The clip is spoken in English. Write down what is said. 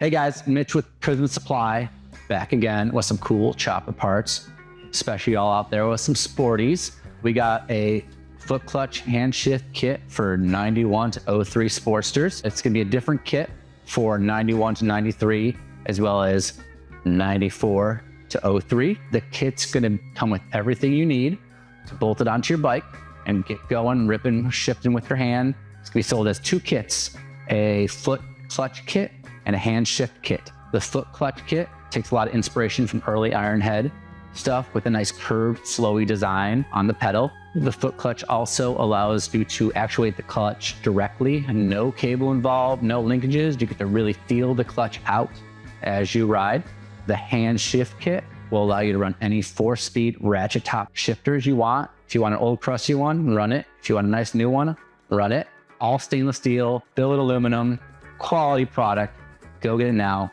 Hey guys, Mitch with Prism Supply, back again with some cool chopper parts, especially all out there with some sporties. We got a foot clutch hand shift kit for 91 to 03 Sportsters. It's gonna be a different kit for 91 to 93, as well as 94 to 03. The kit's gonna come with everything you need to bolt it onto your bike and get going, ripping, shifting with your hand. It's gonna be sold as two kits, a foot clutch kit and a hand shift kit. The foot clutch kit takes a lot of inspiration from early Iron Head stuff with a nice curved, flowy design on the pedal. The foot clutch also allows you to actuate the clutch directly, no cable involved, no linkages. You get to really feel the clutch out as you ride. The hand shift kit will allow you to run any 4-speed ratchet top shifters you want. If you want an old crusty one, run it. If you want a nice new one, run it. All stainless steel, billet aluminum, quality product. Go get it now.